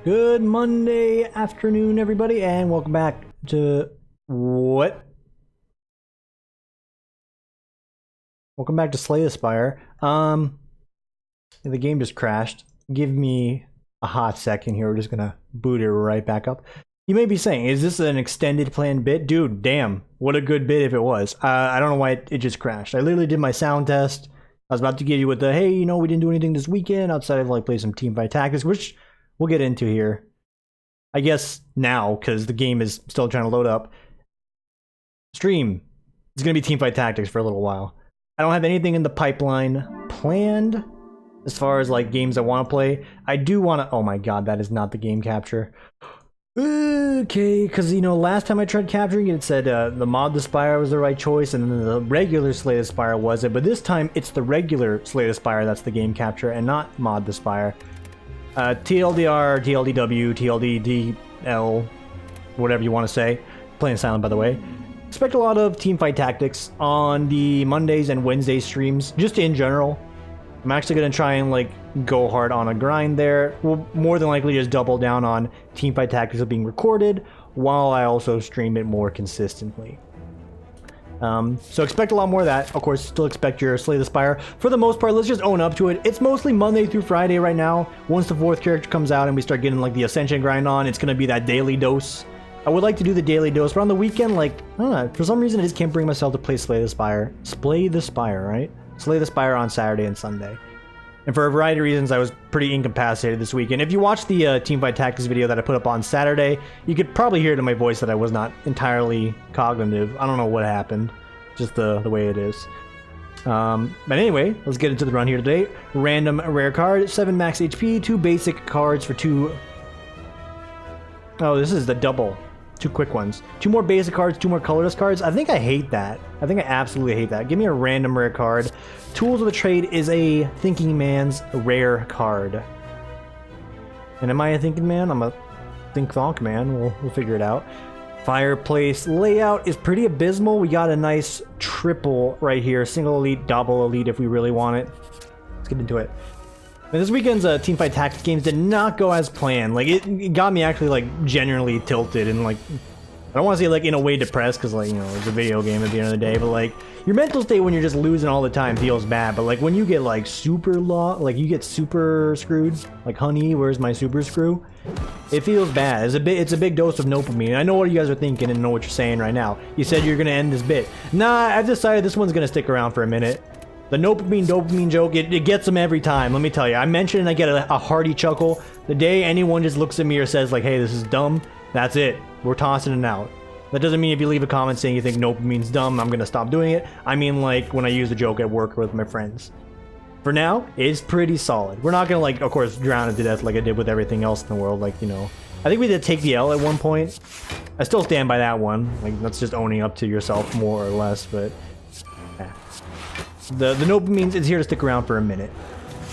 Good Monday afternoon, everybody, and welcome back to what? Welcome back to Slay the Spire. The game just crashed. Give me a hot second here. We're just gonna boot it right back up. You may be saying, is this an extended planned bit? Dude, damn, what a good bit if it was. I don't know why it just crashed. I literally did my sound test. I was about to give you with the, hey, you know, we didn't do anything this weekend outside of like play some Teamfight Tactics, which we'll get into here. I guess now, because the game is still trying to load up. Stream. It's going to be Teamfight Tactics for a little while. I don't have anything in the pipeline planned as far as like games I want to play. I do want to... Oh my god, that is not the game capture. Okay, because you know, last time I tried capturing it, it said the mod the Spire was the right choice, and then the regular Slay the Spire wasn't. But this time, it's the regular Slay the Spire that's the game capture, and not mod the Spire. TLDR, TLDW, TLDDL, whatever you want to say. Playing silent, by the way. Expect a lot of Teamfight Tactics on the Mondays and Wednesday streams, just in general. I'm actually going to try and like go hard on a grind there. We'll more than likely just double down on Teamfight Tactics being recorded, while I also stream it more consistently. So expect a lot more of that. Of course, still expect your Slay the Spire. For the most part, let's just own up to it. It's mostly Monday through Friday right now. Once the 4th character comes out and we start getting like the Ascension grind on, it's going to be that daily dose. I would like to do the daily dose, but on the weekend, like, I don't know, for some reason I just can't bring myself to play Slay the Spire. Slay the Spire, right? Slay the Spire on Saturday and Sunday. And for a variety of reasons, I was pretty incapacitated this weekend. If you watch the Teamfight Tactics video that I put up on Saturday, you could probably hear it in my voice that I was not entirely cognitive. I don't know what happened. Just the way it is. But anyway, let's get into the run here today. Random rare card, 7 max HP, 2 basic cards for 2... Oh, this is the double. 2 quick ones. 2 more basic cards, 2 more colorless cards. I think I hate that. I think I absolutely hate that. Give me a random rare card. Tools of the Trade is a thinking man's rare card. And am I a thinking man? I'm a think-thonk man. We'll figure it out. Fireplace layout is pretty abysmal. We got a nice triple right here. Single elite, double elite if we really want it. Let's get into it. And this weekend's Teamfight Tactics games did not go as planned. Like, it got me actually, like, genuinely tilted and, like, I don't want to say, like, in a way depressed, because, like, you know, it's a video game at the end of the day, but, like, your mental state when you're just losing all the time feels bad, but, like, when you get, like, you get super screwed, like, honey, where's my super screw? It feels bad. It's a big dose of dopamine. I know what you guys are thinking and know what you're saying right now. You said you're going to end this bit. Nah, I've decided this one's going to stick around for a minute. The dopamine joke, it gets them every time, let me tell you. I mention and I get a hearty chuckle. The day anyone just looks at me or says, like, hey, this is dumb, that's it. We're tossing it out. That doesn't mean if you leave a comment saying you think dopamine's dumb, I'm going to stop doing it. I mean, like, when I use the joke at work or with my friends. For now, it's pretty solid. We're not going to, like, of course, drown it to death like I did with everything else in the world. Like, you know, I think we did take the L at one point. I still stand by that one. Like, that's just owning up to yourself more or less, but... yeah. The dopamine is here to stick around for a minute.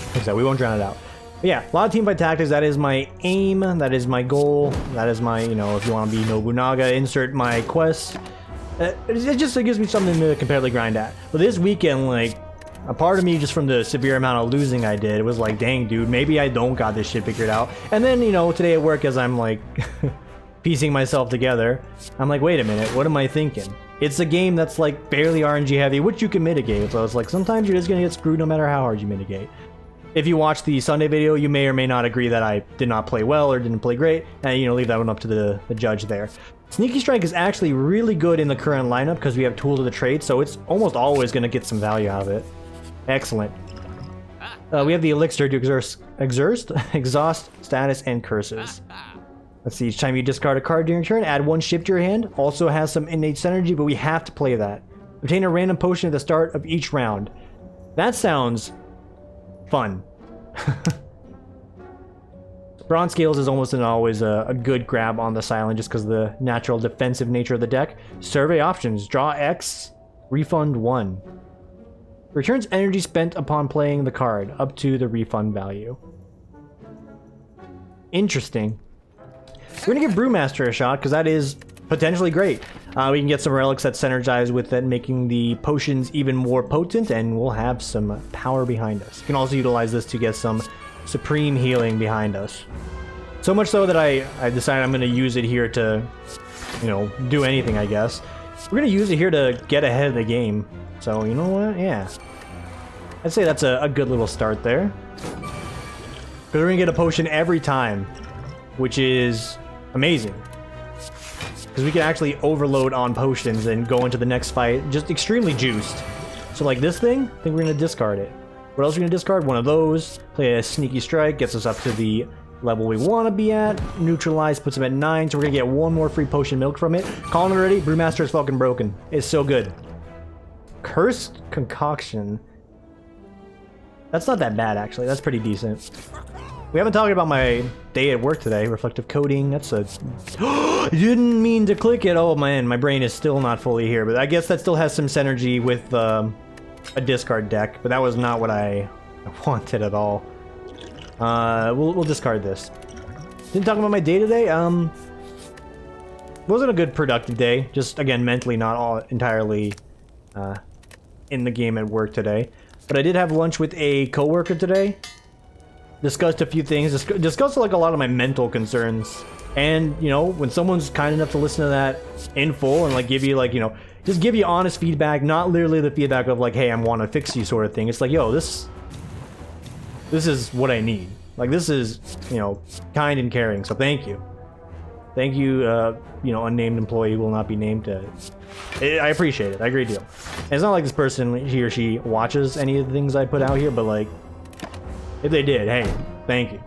Like I said, we won't drown it out. But yeah, a lot of Teamfight Tactics, that is my aim, that is my goal, that is my, you know, if you want to be Nobunaga, insert my quest. It gives me something to comparatively grind at. But this weekend, like, a part of me, just from the severe amount of losing I did, was like, dang, dude, maybe I don't got this shit figured out. And then, you know, today at work, as I'm, like, piecing myself together, I'm like, wait a minute, what am I thinking? It's a game that's like barely RNG heavy, which you can mitigate. So it's like sometimes you're just gonna get screwed no matter how hard you mitigate. If you watch the Sunday video, you may or may not agree that I did not play well or didn't play great, and you know, leave that one up to the judge there. Sneaky Strike is actually really good in the current lineup because we have Tools of the Trade, so it's almost always gonna get some value out of it. Excellent. We have the Elixir to exhaust status and curses. Let's see, each time you discard a card during your turn, add 1 ship to your hand. Also has some innate synergy, but we have to play that. Obtain a random potion at the start of each round. That sounds fun. Bronze Scales is almost always a good grab on the silent just because of the natural defensive nature of the deck. Survey options. Draw X, refund 1. Returns energy spent upon playing the card, up to the refund value. Interesting. We're going to give Brewmaster a shot, because that is potentially great. We can get some relics that synergize with it, making the potions even more potent, and we'll have some power behind us. You can also utilize this to get some supreme healing behind us. So much so that I decided I'm going to use it here to, you know, do anything, I guess. We're going to use it here to get ahead of the game. So, you know what? Yeah. I'd say that's a good little start there. Because we're going to get a potion every time, which is amazing. Because we can actually overload on potions and go into the next fight just extremely juiced. So like this thing, I think we're going to discard it. What else are we going to discard? One of those. Play a sneaky strike, gets us up to the level we want to be at. Neutralize puts him at 9, so we're going to get one more free potion milk from it. Calling it already, Brewmaster is fucking broken. It's so good. Cursed Concoction. That's not that bad, actually. That's pretty decent. We haven't talked about my day at work today. Reflective coating, that's a... Didn't mean to click it. Oh man, my brain is still not fully here. But I guess that still has some synergy with a discard deck. But that was not what I wanted at all. We'll discard this. Didn't talk about my day today. Wasn't a good productive day. Just, again, mentally not all entirely in the game at work today. But I did have lunch with a coworker today. Discussed a few things, discussed like a lot of my mental concerns, and you know, when someone's kind enough to listen to that in full and like give you like, you know, just give you honest feedback, not literally the feedback of like, hey, I want to fix you sort of thing. It's like, yo, this is what I need. Like, this is, you know, kind and caring. So thank you, you know, unnamed employee will not be named. I appreciate it. I great deal. And it's not like this person, he or she, watches any of the things I put out here, but like, if they did, hey, thank you.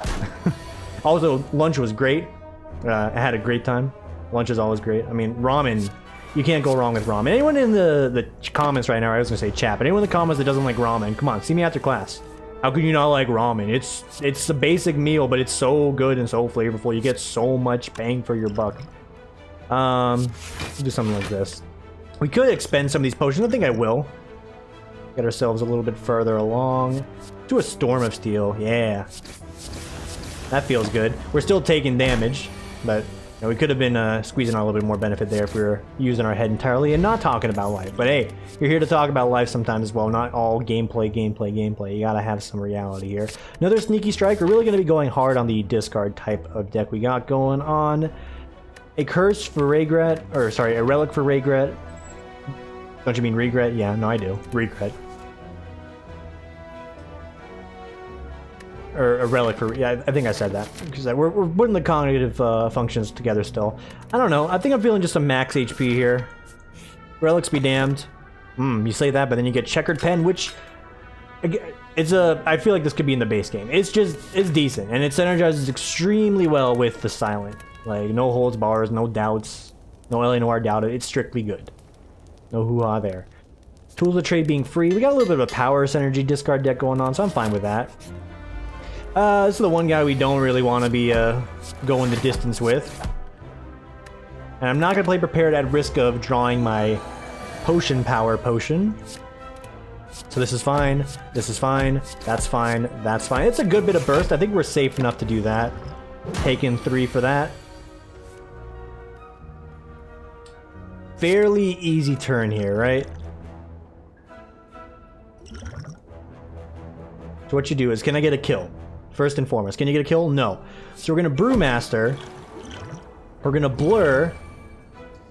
Also, lunch was great. I had a great time. Lunch is always great. I mean, ramen, you can't go wrong with ramen. Anyone in the comments right now, I was going to say chat, but anyone in the comments that doesn't like ramen, come on, see me after class. How can you not like ramen? It's a basic meal, but it's so good and so flavorful. You get so much bang for your buck. Do something like this. We could expend some of these potions. I think I will. Get ourselves a little bit further along. Do a Storm of Steel. Yeah. That feels good. We're still taking damage, but you know, we could have been squeezing out a little bit more benefit there if we were using our head entirely and not talking about life. But hey, you're here to talk about life sometimes as well. Not all gameplay. You gotta have some reality here. Another sneaky strike. We're really gonna be going hard on the discard type of deck we got going on. A curse for regret, or sorry, a relic for regret. Don't you mean regret? Yeah, no, I do. Regret. Or a relic for... Yeah, I think I said that. Because we're putting the cognitive functions together still. I don't know. I think I'm feeling just some max HP here. Relics be damned. You say that, but then you get Checkered Pen, which... It's a... I feel like this could be in the base game. It's just... It's decent. And it synergizes extremely well with the Silent. Like, no holds bars, no doubts. No LA Noir doubted. It's strictly good. No hoo-ha there. Tools of Trade being free. We got a little bit of a power synergy discard deck going on, so I'm fine with that. This is the one guy we don't really want to be going the distance with. And I'm not going to play prepared at risk of drawing my potion power potion. So this is fine. This is fine. That's fine. That's fine. It's a good bit of burst. I think we're safe enough to do that. Taking 3 for that. Fairly easy turn here, right? So what you do is, can I get a kill? First and foremost, can you get a kill? No. So we're gonna Brewmaster. We're gonna Blur.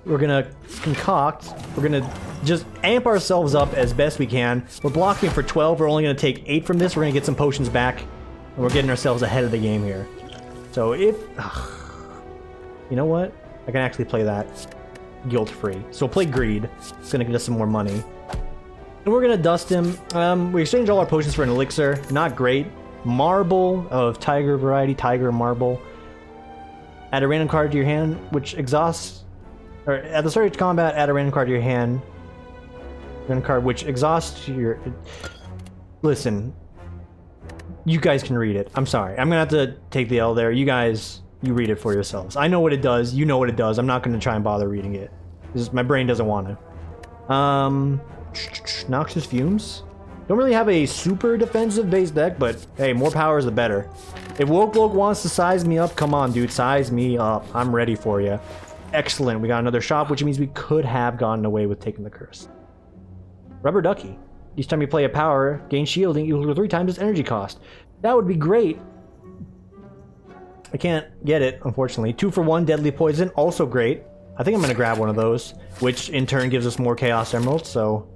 We're gonna Concoct. We're gonna just amp ourselves up as best we can. We're blocking for 12. We're only gonna take 8 from this. We're gonna get some potions back. And we're getting ourselves ahead of the game here. So if... you know what? I can actually play that guilt-free. So we'll play Greed. It's gonna get us some more money. And we're gonna dust him. We exchange all our potions for an elixir. Not great. Marble of Tiger variety, Tiger Marble. Add a random card to your hand, which exhausts... Or at the start of combat, add a random card to your hand. Random card which exhausts your... Listen. You guys can read it. I'm sorry. I'm gonna have to take the L there. You guys, you read it for yourselves. I know what it does. You know what it does. I'm not gonna try and bother reading it. My brain doesn't want to. Noxious Fumes. Don't really have a super defensive base deck, but hey, more power is the better. If Woke wants to size me up, come on, dude, size me up. I'm ready for you. Excellent. We got another shop, which means we could have gotten away with taking the curse. Rubber Ducky. Each time you play a power, gain shielding equal to 3 times its energy cost. That would be great. I can't get it, unfortunately. 2 for 1 Deadly Poison, also great. I think I'm gonna grab one of those, which in turn gives us more Chaos Emeralds, so...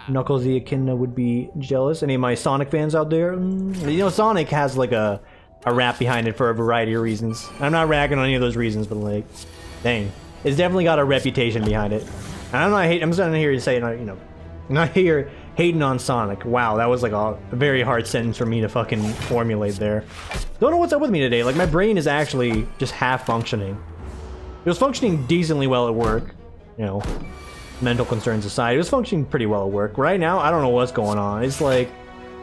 Knuckles the Echidna would be jealous. Any of my Sonic fans out there? You know, Sonic has like a rap behind it for a variety of reasons. I'm not ragging on any of those reasons, but like, dang. It's definitely got a reputation behind it. And I'm just not here to say, you know, I'm not here hating on Sonic. Wow, that was like a very hard sentence for me to fucking formulate there. Don't know what's up with me today. Like, my brain is actually just half functioning. It was functioning decently well at work, you know, mental concerns aside. It was functioning pretty well at work. Right now, I don't know what's going on. It's like,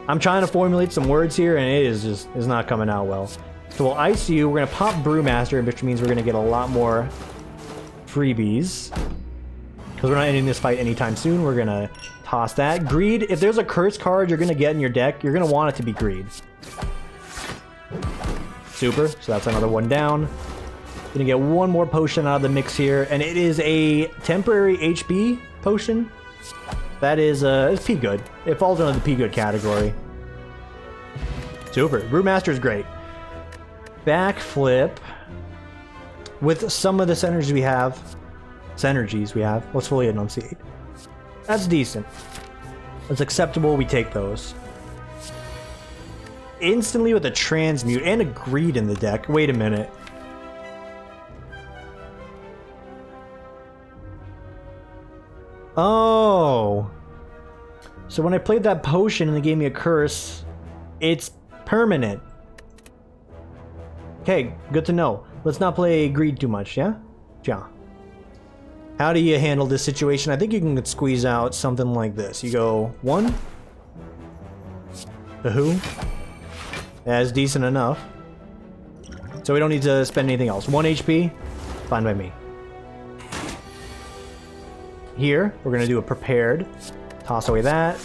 I'm trying to formulate some words here, and it is just, it's not coming out well. So we'll ice you. We're going to pop Brewmaster, which means we're going to get a lot more freebies. Because we're not ending this fight anytime soon. We're going to toss that. Greed, if there's a curse card you're going to get in your deck, you're going to want it to be Greed. Super, so that's another one down. Gonna get one more potion out of the mix here, and it is a temporary HP potion. That is, it's P good. It falls under the P good category. Super. Brewmaster is great. Backflip. With some of the synergies we have, let's fully enunciate. That's decent. That's acceptable, we take those. Instantly with a transmute and a greed in the deck. Wait a minute. Oh. So when I played that potion and they gave me a curse, it's permanent. Okay, good to know. Let's not play greed too much, yeah? Yeah. How do you handle this situation? I think you can squeeze out something like this. You go 1. The who? That's decent enough. So we don't need to spend anything else. 1 HP? Fine by me. Here, we're gonna do a prepared. Toss away that.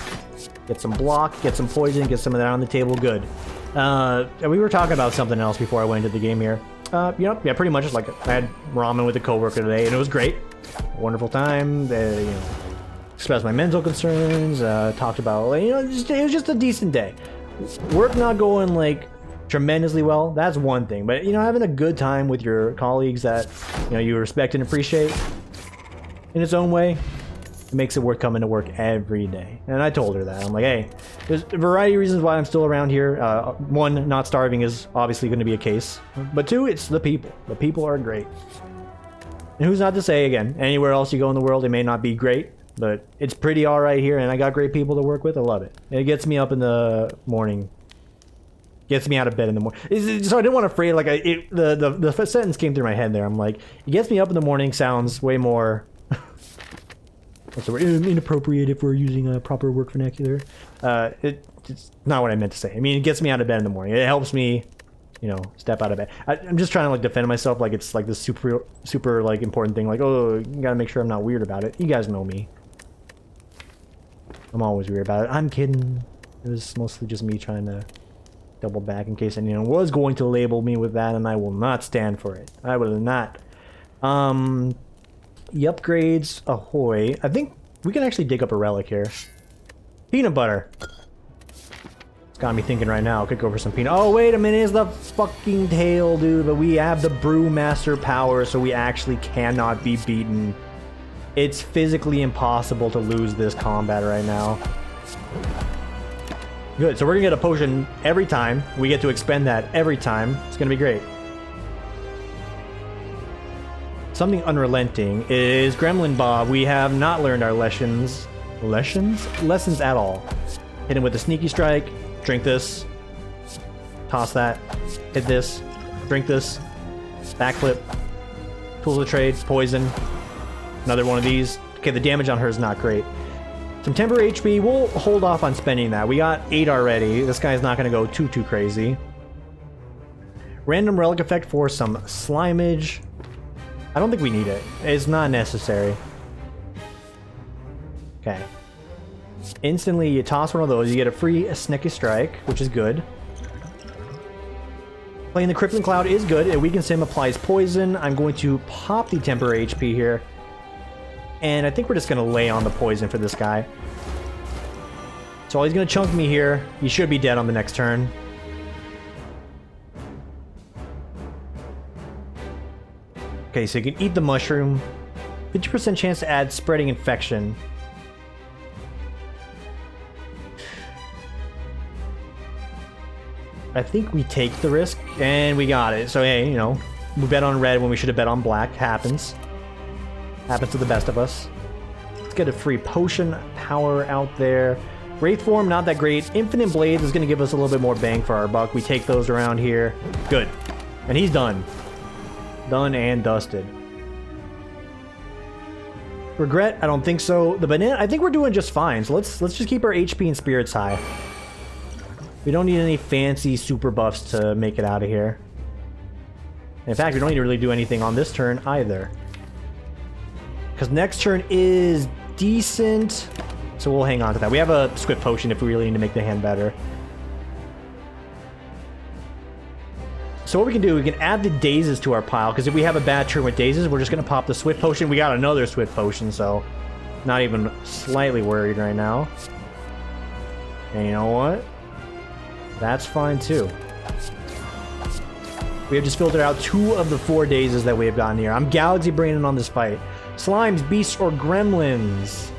Get some block, get some poison, get some of that on the table. Good. We were talking about something else before I went into the game here. You know, yeah, pretty much just like I had ramen with a coworker today, and it was great. Wonderful time. You know, expressed my mental concerns. Talked about, you know, it was just a decent day. Work not going like tremendously well. That's one thing, but you know, having a good time with your colleagues that you know you respect and appreciate in its own way, it makes it worth coming to work every day. And I told her that. I'm like, hey, there's a variety of reasons why I'm still around here. 1, not starving is obviously going to be a case. But 2, it's the people. The people are great. And who's not to say, again, anywhere else you go in the world, it may not be great, but it's pretty alright here, and I got great people to work with. I love it. It gets me up in the morning. Gets me out of bed in the morning. So I didn't want to phrase, like, the sentence came through my head there. I'm like, it gets me up in the morning sounds way more... what's the word? Inappropriate if we're using a proper work vernacular. It's not what I meant to say. I mean, it gets me out of bed in the morning. It helps me, you know, step out of bed. I'm just trying to like defend myself like it's like this super like important thing. Like, oh, you gotta make sure I'm not weird about it. You guys know me. I'm always weird about it. I'm kidding. It was mostly just me trying to double back in case anyone was going to label me with that, and I will not stand for it. I will not. The upgrades, ahoy. I think we can actually dig up a relic here. Peanut butter. It's got me thinking right now. Could go for some peanut. Oh, wait a minute. It's the fucking tail, dude. But we have the Brewmaster power, so we actually cannot be beaten. It's physically impossible to lose this combat right now. Good. So we're going to get a potion every time. We get to expend that every time. It's going to be great. Something unrelenting is Gremlin Bob. We have not learned our lessons at all. Hit him with a sneaky strike. Drink this. Toss that. Hit this. Drink this. Backflip. Tools of the trade. Poison. Another one of these. Okay, the damage on her is not great. Some temporary HP. We'll hold off on spending that. We got 8 already. This guy's not going to go too crazy. Random relic effect for some slimage. I don't think we need it. It's not necessary. Okay. Instantly, you toss one of those, you get a free Sneaky Strike, which is good. Playing the Crippling Cloud is good. It weakens him, applies poison. I'm going to pop the temporary HP here. And I think we're just going to lay on the poison for this guy. So he's going to chunk me here. He should be dead on the next turn. Okay, so you can eat the mushroom. 50% chance to add spreading infection. I think we take the risk, and we got it. So, hey, you know, we bet on red when we should have bet on black. Happens. Happens to the best of us. Let's get a free potion power out there. Wraith form, not that great. Infinite blades is going to give us a little bit more bang for our buck. We take those around here. Good. And he's done. Done and dusted. Regret? I don't think so. The banana, I think we're doing just fine. So let's just keep our HP and spirits high. We don't need any fancy super buffs to make it out of here. In fact, we don't need to really do anything on this turn either. Because next turn is decent. So we'll hang on to that. We have a swift potion if we really need to make the hand better. So what we can do, we can add the dazes to our pile, because if we have a bad turn with dazes, we're just going to pop the swift potion. We got another swift potion, so not even slightly worried right now. And you know what? That's fine too. We have just filtered out 2 of the 4 dazes that we have gotten here. I'm galaxy braining on this fight. Slimes, beasts, or gremlins?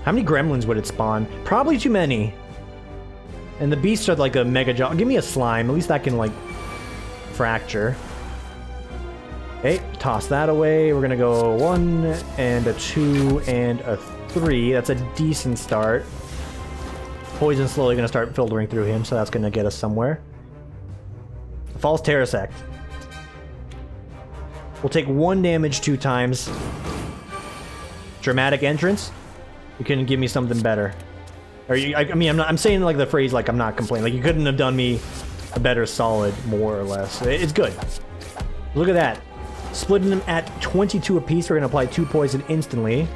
How many gremlins would it spawn? Probably too many. And the beasts are like a mega jaw. Give me a slime. At least that can like fracture. Okay, toss that away. We're gonna go 1 and a 2 and a 3. That's a decent start. Poison's slowly gonna start filtering through him, so that's gonna get us somewhere. False Terrasect. We'll take 1 damage 2 times. Dramatic entrance. You couldn't give me something better. Or you, I mean, I'm saying like the phrase like I'm not complaining. Like you couldn't have done me a better solid, more or less. It's good. Look at that. Splitting them at 22 apiece. We're gonna apply 2 poison instantly.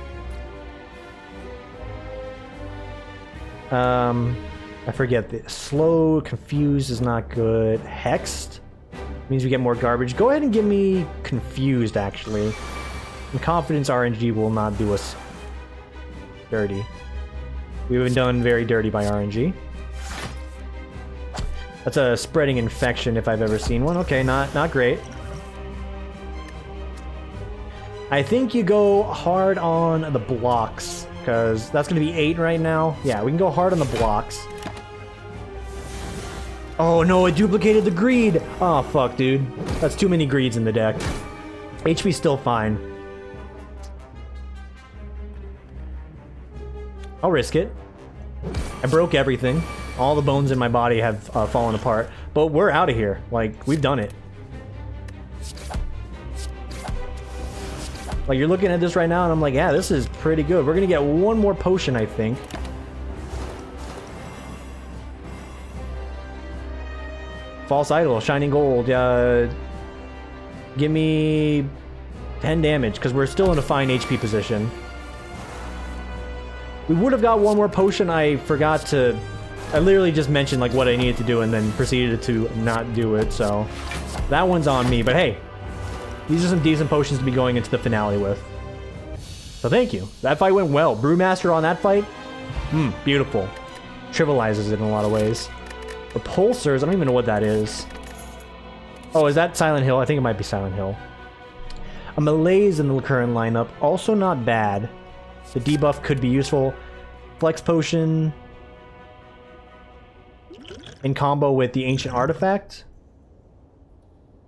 I forget the slow, confused is not good. Hexed means we get more garbage. Go ahead and give me confused actually. And confidence RNG will not do us dirty. We've been done very dirty by RNG. That's a spreading infection if I've ever seen one. Okay, not great. I think you go hard on the blocks, because that's going to be 8 right now. Yeah, we can go hard on the blocks. Oh no, it duplicated the greed! Oh fuck, dude. That's too many greeds in the deck. HP's still fine. I'll risk it. I broke everything. All the bones in my body have fallen apart. But we're out of here. Like, we've done it. Like, you're looking at this right now, and I'm like, yeah, this is pretty good. We're gonna get 1 more potion, I think. False Idol, Shining Gold. Give me 10 damage, because we're still in a fine HP position. We would have got 1 more potion. I forgot to... I literally just mentioned like what I needed to do and then proceeded to not do it, so... That one's on me, but hey. These are some decent potions to be going into the finale with. So thank you. That fight went well. Brewmaster on that fight? Beautiful. Trivializes it in a lot of ways. Repulsors, I don't even know what that is. Oh, is that Silent Hill? I think it might be Silent Hill. A Malaise in the current lineup. Also not bad. The debuff could be useful. Flex Potion in combo with the Ancient Artifact.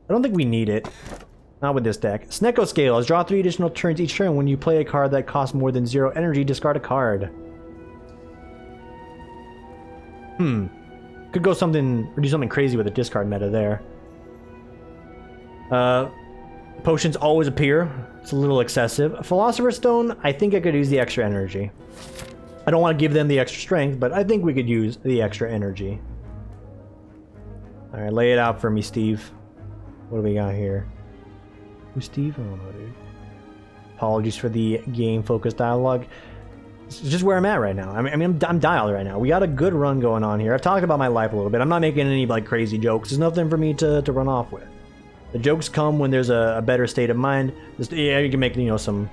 I don't think we need it. Not with this deck. Snecko Scales. Draw 3 additional turns each turn. When you play a card that costs more than 0 energy, discard a card. Could go something, or do something crazy with a discard meta there. Potions always appear. It's a little excessive. Philosopher's Stone, I think I could use the extra energy. I don't want to give them the extra strength, but I think we could use the extra energy. Alright, lay it out for me, Steve. What do we got here? Who's Steve? I don't know, dude. Apologies for the game-focused dialogue. It's just where I'm at right now. I mean, I'm dialed right now. We got a good run going on here. I've talked about my life a little bit. I'm not making any, like, crazy jokes. There's nothing for me to run off with. The jokes come when there's a better state of mind. Just, yeah, you can make, you know, some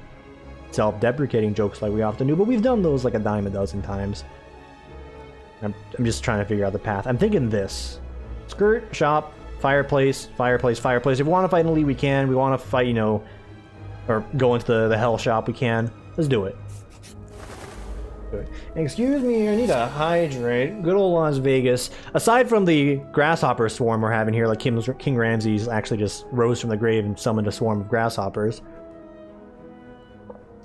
self-deprecating jokes like we often do, but we've done those like a dime a dozen times. I'm just trying to figure out the path. I'm thinking this. Skirt, shop, Fireplace, fireplace, fireplace. If we want to fight an elite, we can. We want to fight, you know, or go into the hell shop, we can. Let's do it. Excuse me, I need to hydrate. Good old Las Vegas. Aside from the grasshopper swarm we're having here, like King Ramses actually just rose from the grave and summoned a swarm of grasshoppers.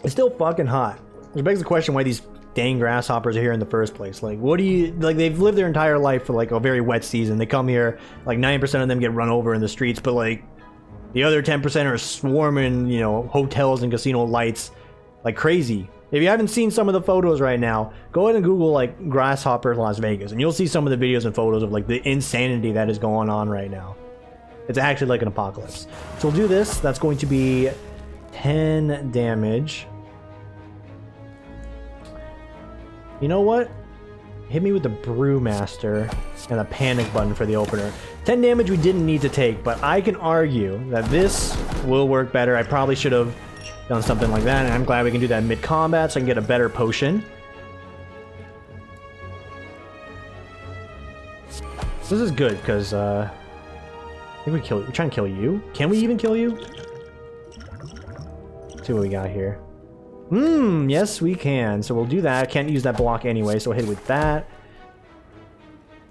It's still fucking hot. Which begs the question why these dang grasshoppers are here in the first place. Like, what do you... Like, they've lived their entire life for, like, a very wet season. They come here, like, 90% of them get run over in the streets, but, like, the other 10% are swarming, you know, hotels and casino lights like crazy. If you haven't seen some of the photos right now, go ahead and Google, like, Grasshopper Las Vegas, and you'll see some of the videos and photos of, like, the insanity that is going on right now. It's actually like an apocalypse. So we'll do this. That's going to be 10 damage. You know what? Hit me with the Brewmaster and a panic button for the opener. 10 damage we didn't need to take, but I can argue that this will work better. I probably should have done something like that, and I'm glad we can do that mid-combat so I can get a better potion. This is good, because, I think we kill you. We're trying to kill you? Can we even kill you? Let's see what we got here. Yes, we can. So we'll do that. Can't use that block anyway, so we'll hit it with that.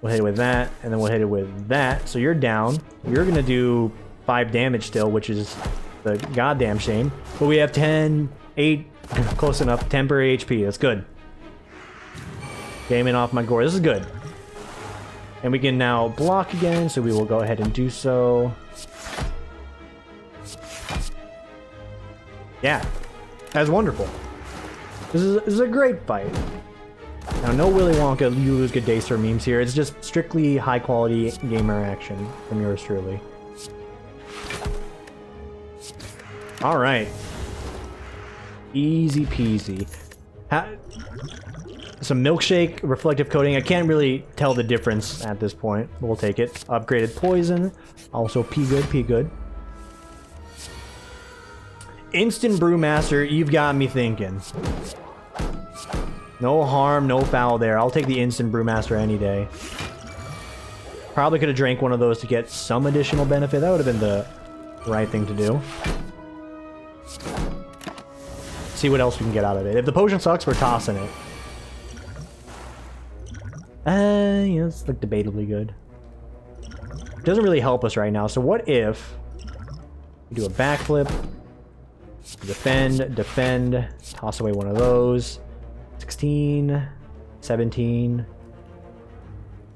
We'll hit it with that, and then we'll hit it with that. So you're down. You're gonna do 5 damage still, which is the goddamn shame. But we have 10, 8, close enough, temporary HP. That's good. Gaming off my gore. This is good. And we can now block again, so we will go ahead and do so. Yeah. That's wonderful. This is a great fight. Now, no Willy Wonka, you lose good days for memes here. It's just strictly high-quality gamer action from yours truly. Alright. Easy peasy. Some milkshake, reflective coating. I can't really tell the difference at this point. We'll take it. Upgraded poison. Also P good, P good. Instant Brewmaster, you've got me thinking. No harm, no foul there. I'll take the Instant Brewmaster any day. Probably could have drank one of those to get some additional benefit. That would have been the right thing to do. See what else we can get out of it. If the potion sucks, we're tossing it. Yeah, it's like debatably good. It doesn't really help us right now. So what if we do a backflip? Defend, defend, toss away one of those. 16, 17.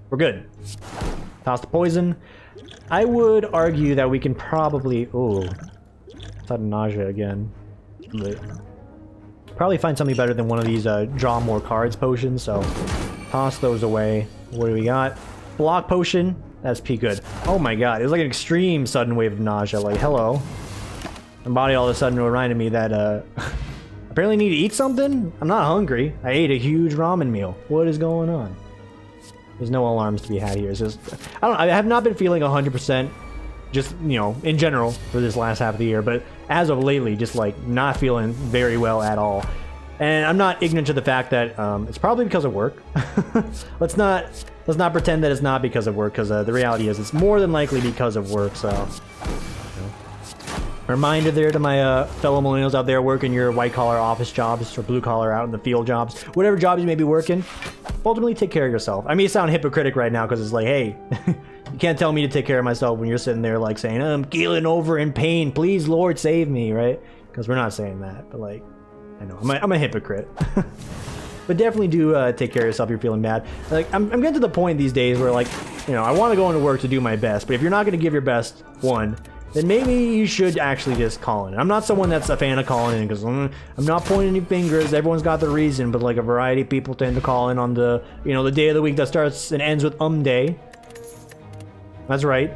We're good. Toss the poison. I would argue that we can probably... Oh, sudden nausea again. But probably find something better than one of these draw more cards potions, so toss those away. What do we got? Block potion. That's P good. Oh my god, it was like an extreme sudden wave of nausea. Like, hello. My body all of a sudden reminded me that, apparently need to eat something? I'm not hungry. I ate a huge ramen meal. What is going on? There's no alarms to be had here. It's just... I have not been feeling 100%, just, you know, in general, for this last half of the year, but as of lately, just, like, not feeling very well at all. And I'm not ignorant to the fact that, it's probably because of work. Let's not pretend that it's not because of work, because, the reality is it's more than likely because of work, so... Reminder there to my fellow millennials out there working your white-collar office jobs or blue-collar out in the field jobs. Whatever jobs you may be working, ultimately take care of yourself. I may sound hypocritic right now because it's like, hey, you can't tell me to take care of myself when you're sitting there like saying, I'm keeling over in pain. Please, Lord, save me, right? Because we're not saying that, but like, I know, I'm a hypocrite. But definitely do take care of yourself if you're feeling bad. Like, I'm getting to the point these days where, like, you know, I want to go into work to do my best, but if you're not going to give your best, one, then maybe you should actually just call in. I'm not someone that's a fan of calling in because I'm not pointing any fingers. Everyone's got the reason, but like a variety of people tend to call in on the, you know, the day of the week that starts and ends with day. That's right.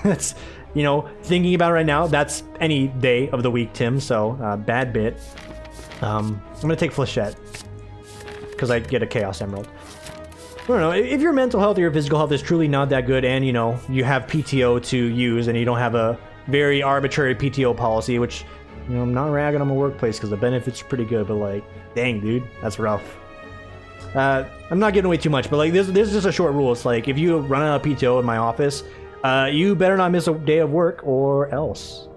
That's, you know, thinking about it right now, that's any day of the week, Tim. So, bad bit. I'm gonna take Flechette because I get a Chaos Emerald. I don't know, if your mental health or your physical health is truly not that good and, you know, you have PTO to use and you don't have a very arbitrary PTO policy, which, you know, I'm not ragging on my workplace because the benefits are pretty good, but like, dang, dude, that's rough. I'm not giving away too much, but like, this is just a short rule. It's like, if you run out of PTO in my office, You better not miss a day of work or else.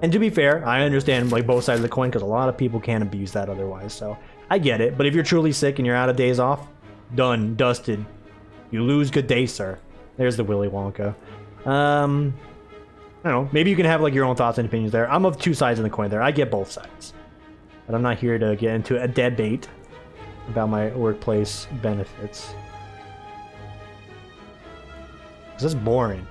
And to be fair, I understand like both sides of the coin because a lot of people can't abuse that otherwise. So I get it. But if you're truly sick and you're out of days off, done, dusted. You lose, good day, sir. There's the Willy Wonka. I don't know. Maybe you can have like your own thoughts and opinions there. I'm of two sides of the coin there. I get both sides. But I'm not here to get into a debate about my workplace benefits. Because that's boring.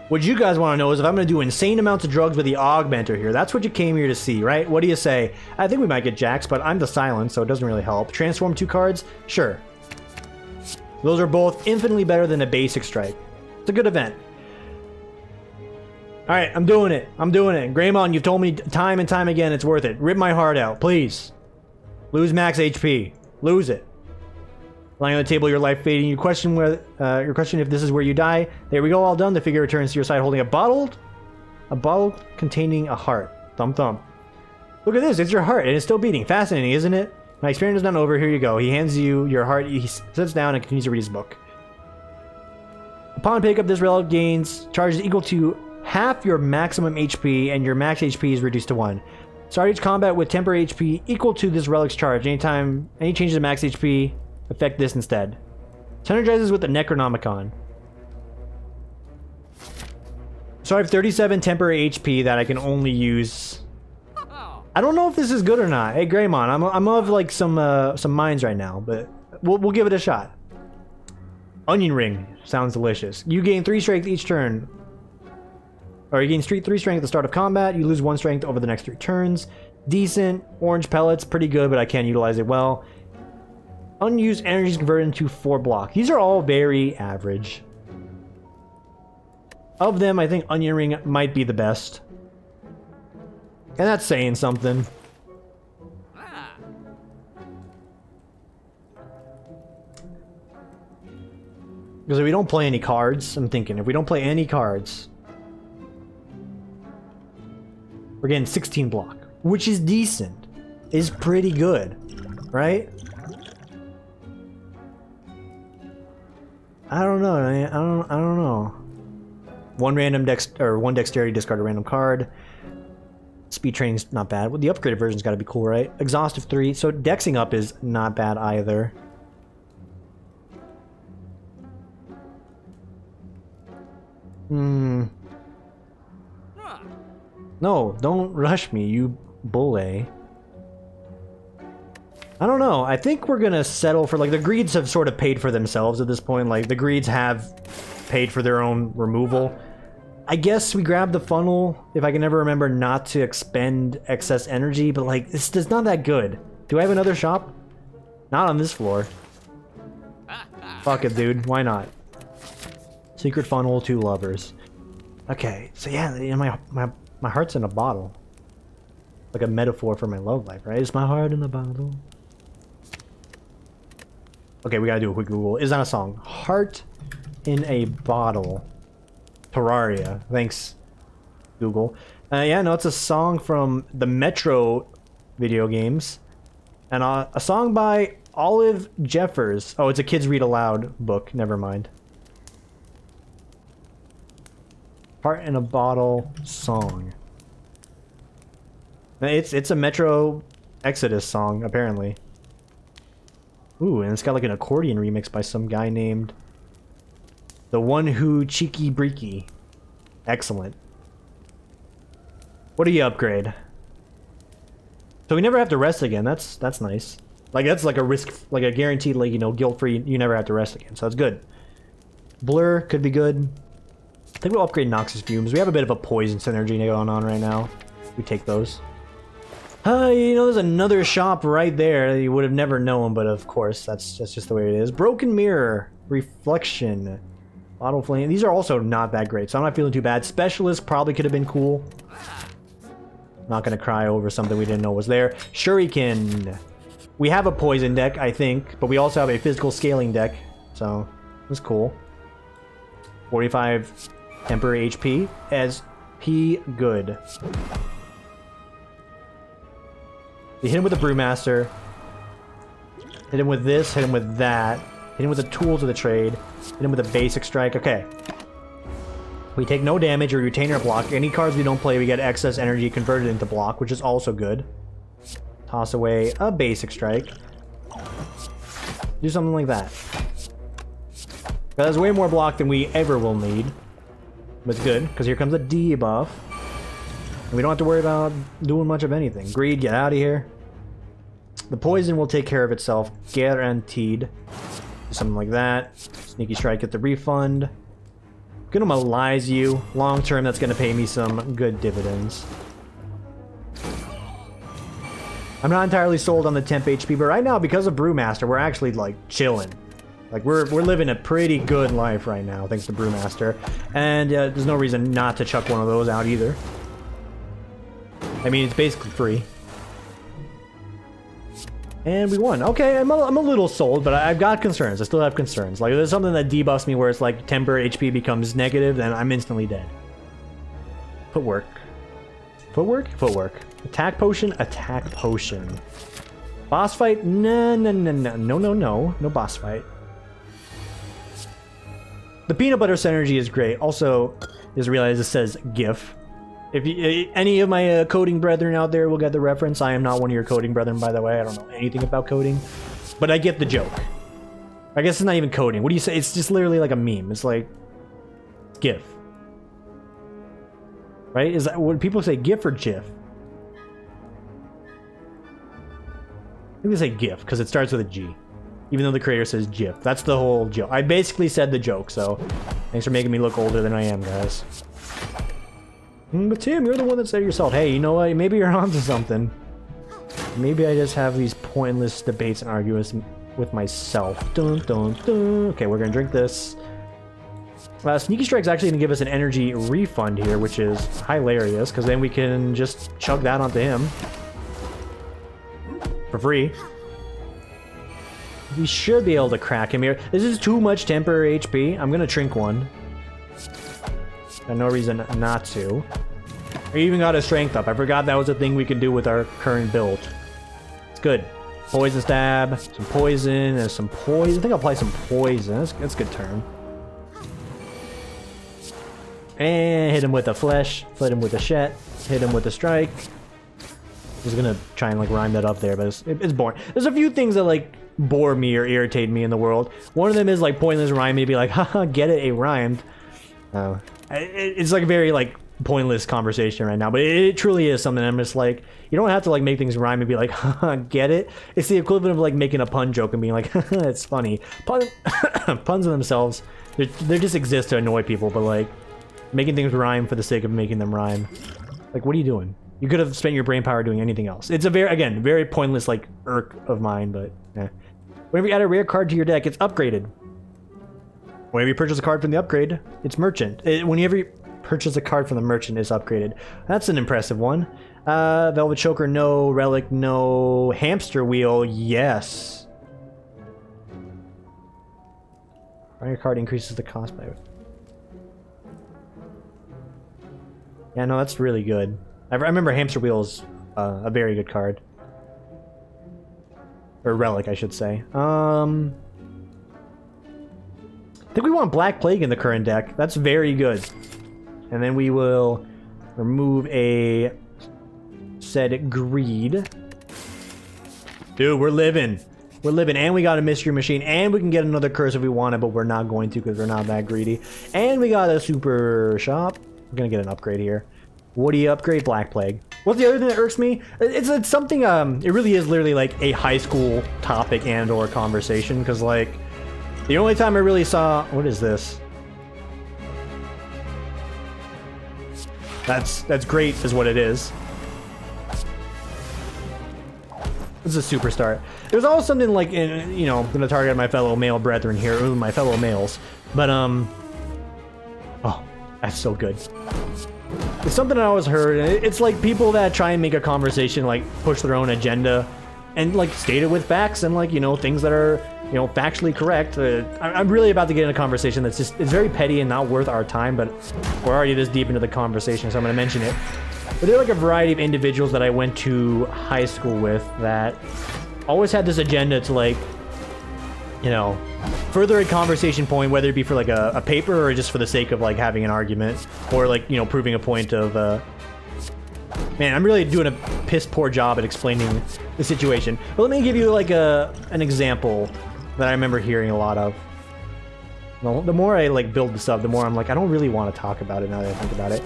What you guys want to know is if I'm going to do insane amounts of drugs with the augmenter here. That's what you came here to see, right? What do you say? I think we might get Jax, but I'm the silent, so it doesn't really help. Transform 2 cards? Sure. Those are both infinitely better than a basic strike. It's a good event. Alright, I'm doing it. I'm doing it. Greymon, you've told me time and time again it's worth it. Rip my heart out, please. Lose max HP. Lose it. Lying on the table, your life fading. You question whether your question if this is where you die. There we go, all done. The figure returns to your side holding a bottle containing a heart. Thump thump. Look at this, it's your heart and it's still beating. Fascinating, isn't it? My experience is not over. Here you go. He hands you your heart. He sits down and continues to read his book. Upon pickup, this relic gains charges equal to half your maximum HP, and your max HP is reduced to 1. Start each combat with temporary HP equal to this relic's charge. Anytime any changes to max HP affect this instead. Synergizes with the Necronomicon. So I have 37 temporary HP that I can only use. I don't know if this is good or not. Hey Greymon, I'm of like some minds right now, but we'll give it a shot. Onion ring sounds delicious. You gain 3 strength each turn. Or you gain 3 strength at the start of combat. You lose 1 strength over the next 3 turns. Decent. Orange pellets, pretty good, but I can't utilize it well. Unused energy is converted into 4 block. These are all very average. Of them, I think Onion Ring might be the best. And that's saying something. Because if we don't play any cards, I'm thinking, if we don't play any cards, we're getting 16 block, which is decent. Is pretty good, right? I don't know. I don't know. One dexterity, discard a random card. Speed training's not bad. Well, the upgraded version's got to be cool, right? Exhaustive 3. So dexing up is not bad either. No, don't rush me, you bully. I don't know. I think we're gonna settle for, like, the greeds have sort of paid for themselves at this point. Like, the greeds have paid for their own removal. I guess we grab the funnel if I can never remember not to expend excess energy, but like, it's not that good. Do I have another shop? Not on this floor. Fuck it, dude. Why not? Secret funnel, 2 lovers. Okay, so yeah, you know, my heart's in a bottle. Like a metaphor for my love life, right? Is my heart in a bottle? Okay, we gotta do a quick Google. Is that a song? Heart in a bottle. Terraria. Thanks, Google. Yeah, no, it's a song from the Metro video games. And a song by Olive Jeffers. Oh, it's a kids read aloud book. Never mind. Heart in a Bottle song. It's a Metro Exodus song, apparently. Ooh, and it's got like an accordion remix by some guy named The One Who Cheeky Breeky. Excellent. What do you upgrade? So we never have to rest again. That's nice. Like, that's like a risk, like a guaranteed, like, you know, guilt-free, you never have to rest again. So that's good. Blur could be good. I think we'll upgrade Noxus Fumes. We have a bit of a poison synergy going on right now. We take those. You know, there's another shop right there. You would have never known, but of course, that's just the way it is. Broken Mirror. Reflection. Bottle Flame. These are also not that great, so I'm not feeling too bad. Specialist probably could have been cool. Not gonna cry over something we didn't know was there. Shuriken. We have a poison deck, I think, but we also have a physical scaling deck, so it's cool. 45 temporary HP as P good. You hit him with the Brewmaster. Hit him with this, hit him with that. Hit him with the tools of the trade. Hit him with a basic strike. Okay. We take no damage or retain our block. Any cards we don't play, we get excess energy converted into block, which is also good. Toss away a basic strike. Do something like that. That's way more block than we ever will need. But it's good, because here comes a debuff. And we don't have to worry about doing much of anything. Greed, get out of here. The poison will take care of itself. Guaranteed. Something like that. Sneaky strike, get the refund. Gonna malaise you. Long term, that's gonna pay me some good dividends. I'm not entirely sold on the temp HP, but right now, because of Brewmaster, we're actually, like, chilling. Like, we're living a pretty good life right now, thanks to Brewmaster. And there's no reason not to chuck one of those out either. I mean, it's basically free. And we won. Okay, I'm a little sold, but I've got concerns. I still have concerns. Like, if there's something that debuffs me where it's like temporary HP becomes negative, then I'm instantly dead. Footwork. Footwork? Footwork. Attack potion? Attack potion. Boss fight? No, no, no, no. No, no, no. No boss fight. The peanut butter synergy is great. Also, just realized it says GIF. If you, any of my coding brethren out there will get the reference. I am not one of your coding brethren, by the way. I don't know anything about coding. But I get the joke. I guess it's not even coding. What do you say? It's just literally like a meme. It's like GIF. Right? Is that what people say, GIF or GIF? I think they say GIF because it starts with a G. Even though the creator says GIF. That's the whole joke. I basically said the joke, so thanks for making me look older than I am, guys. But Tim, you're the one that said yourself, hey, you know what? Maybe you're onto something. Maybe I just have these pointless debates and arguments with myself. Dun, dun, dun. Okay, we're gonna drink this. Sneaky Strike's actually gonna give us an energy refund here, which is hilarious, because then we can just chug that onto him. For free. We should be able to crack him here. This is too much temporary HP. I'm gonna drink one. Got no reason not to. I even got his strength up. I forgot that was a thing we could do with our current build. It's good. Poison stab, some poison, and some poison. I think I'll apply some poison. That's a good turn. And hit him with a flesh. Hit him with a shet. Hit him with a strike. I was gonna try and like rhyme that up there, but it's boring. There's a few things that like bore me or irritate me in the world. One of them is like pointless rhyme. Maybe like, haha, get it, it rhymed. It's like a very like pointless conversation right now, but it truly is something. I'm just like, you don't have to like make things rhyme and be like, haha, get it. It's the equivalent of like making a pun joke and being like, haha, it's funny. Puns themselves, they just exist to annoy people, but like making things rhyme for the sake of making them rhyme. Like, what are you doing? You could have spent your brain power doing anything else. It's a very pointless like irk of mine, but eh. Whenever you add a rare card to your deck, it's upgraded. Whenever you purchase a card from the upgrade, it's merchant. Whenever you purchase a card from the merchant, it's upgraded. That's an impressive one. Velvet Choker, no. Relic, no. Hamster Wheel, yes. Your card increases the cost by... Yeah, no, that's really good. I remember Hamster Wheel is a very good card. Or Relic, I should say. I think we want Black Plague in the current deck. That's very good. And then we will remove a said Greed. Dude, we're living. We're living. And we got a Mystery Machine. And we can get another Curse if we want it, but we're not going to because we're not that greedy. And we got a Super Shop. We're going to get an upgrade here. What do you upgrade? Black Plague. What's the other thing that irks me? It's something, it really is literally like a high school topic and or conversation. Because like, the only time I really saw... What is this? That's great is what it is. This is a superstar. There's always something like, you know, I'm gonna target my fellow male brethren here, ooh, my fellow males. But, oh, that's so good. It's something I always heard, and it's like people that try and make a conversation, like, push their own agenda, and, like, state it with facts, and, like, you know, things that are, you know, factually correct. I'm really about to get in a conversation that's just, it's very petty and not worth our time, but we're already this deep into the conversation, so I'm gonna mention it. But there are like a variety of individuals that I went to high school with that always had this agenda to like you know, further a conversation point, whether it be for like a paper or just for the sake of like having an argument or like, you know, proving a point of, man, I'm really doing a piss poor job at explaining the situation. But let me give you like an example that I remember hearing a lot of. The more I like build this up, the more I'm like, I don't really want to talk about it now that I think about it.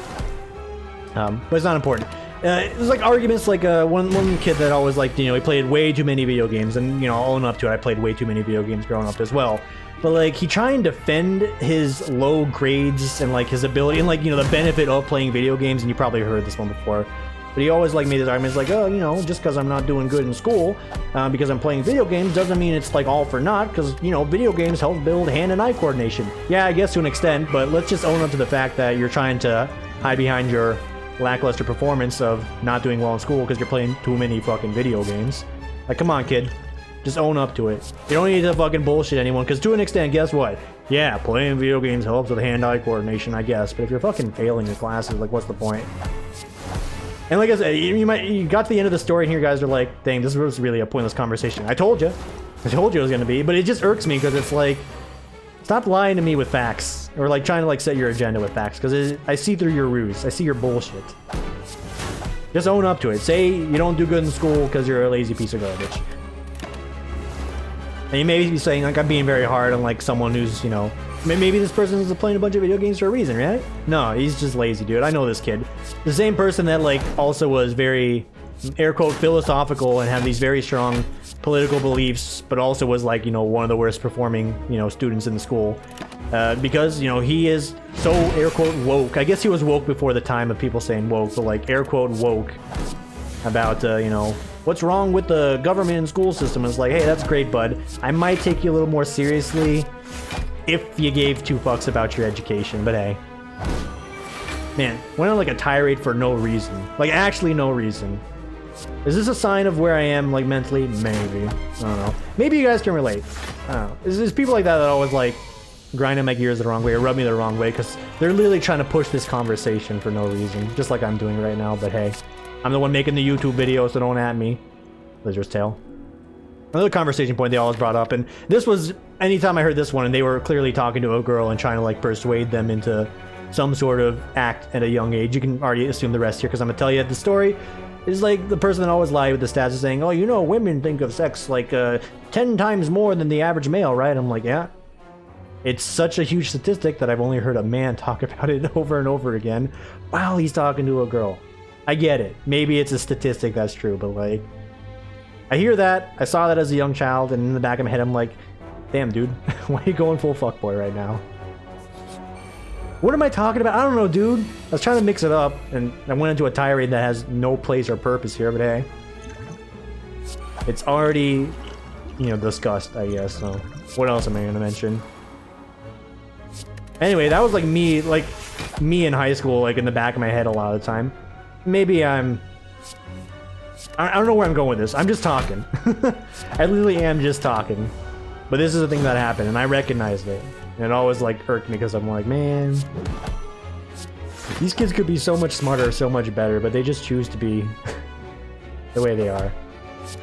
But it's not important. It was like arguments like one kid that always like, you know, he played way too many video games, and, you know, I'll own up to it, I played way too many video games growing up as well. But like, he tried and defend his low grades and like his ability and like, you know, the benefit of playing video games, and you probably heard this one before. But he always like made his arguments like, oh, you know, just because I'm not doing good in school because I'm playing video games doesn't mean it's like all for naught, because, you know, video games help build hand and eye coordination. Yeah, I guess to an extent, but let's just own up to the fact that you're trying to hide behind your lackluster performance of not doing well in school because you're playing too many fucking video games. Like, come on, kid. Just own up to it. You don't need to fucking bullshit anyone, because to an extent, guess what? Yeah, playing video games helps with hand-eye coordination, I guess, but if you're fucking failing your classes, like, what's the point? And like I said, you got to the end of the story and here guys are like, dang, this was really a pointless conversation. I told you it was gonna be, but it just irks me because it's like, stop lying to me with facts, or like trying to like set your agenda with facts, because I see through your ruse. I see your bullshit. Just own up to it. Say you don't do good in school because you're a lazy piece of garbage. And you may be saying like, I'm being very hard on like someone who's, you know, maybe this person is playing a bunch of video games for a reason, right? No, he's just lazy, dude. I know this kid. The same person that like also was very, air quote, philosophical and had these very strong political beliefs, but also was like, you know, one of the worst performing, you know, students in the school. Because, you know, he is so air quote woke. I guess he was woke before the time of people saying woke, but like air quote woke about, you know, what's wrong with the government and school system. It's like, hey, that's great, bud. I might take you a little more seriously if you gave two fucks about your education, but hey. Man, went on like a tirade for no reason. Like, actually no reason. Is this a sign of where I am, like, mentally? Maybe. I don't know. Maybe you guys can relate. I don't know. There's people like that that always, like, grind on my gears the wrong way or rub me the wrong way because they're literally trying to push this conversation for no reason. Just like I'm doing right now, but hey. I'm the one making the YouTube video, so don't at me. Lizard's tail. Another conversation point they always brought up, and this was anytime I heard this one and they were clearly talking to a girl and trying to like persuade them into some sort of act at a young age. You can already assume the rest here because I'm gonna tell you the story is like the person that always lied with the stats is saying, oh, you know, women think of sex like 10 times more than the average male, right? I'm like, yeah. It's such a huge statistic that I've only heard a man talk about it over and over again while he's talking to a girl. I get it. Maybe it's a statistic that's true, but like, I hear that. I saw that as a young child, and in the back of my head, I'm like, damn, dude, why are you going full fuckboy right now? What am I talking about? I don't know, dude. I was trying to mix it up, and I went into a tirade that has no place or purpose here, but hey. It's already, you know, discussed, I guess, so what else am I going to mention? Anyway, that was like me in high school, like in the back of my head a lot of the time. Maybe I don't know where I'm going with this. I'm just talking. I literally am just talking. But this is the thing that happened, and I recognized it. And it always like irked me because I'm like, man, these kids could be so much smarter, so much better, but they just choose to be the way they are.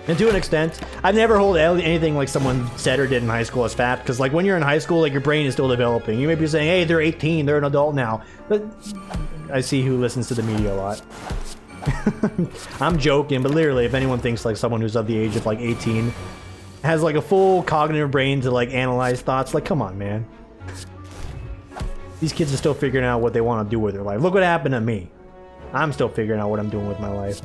And to an extent, I've never held anything like someone said or did in high school as fat, because like when you're in high school, like your brain is still developing. You may be saying, hey, they're 18, they're an adult now. But I see who listens to the media a lot. I'm joking, but literally, if anyone thinks like someone who's of the age of like 18 has like a full cognitive brain to like analyze thoughts, like come on, man. These kids are still figuring out what they want to do with their life. Look what happened to me. I'm still figuring out what I'm doing with my life.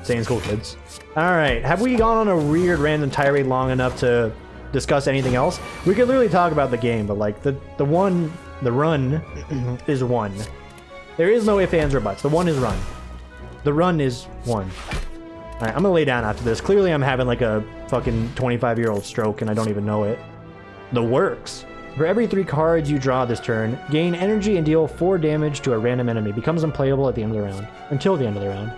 Staying school, kids. Alright, have we gone on a weird random tirade long enough to discuss anything else? We could literally talk about the game, but like the run is one. There is no ifs, ands, or buts. The one is run. The run is one. Alright, I'm gonna lay down after this. Clearly I'm having like a fucking 25-year-old stroke and I don't even know it. The works. For every 3 cards you draw this turn, gain energy and deal 4 damage to a random enemy. Becomes unplayable at the end of the round. Until the end of the round.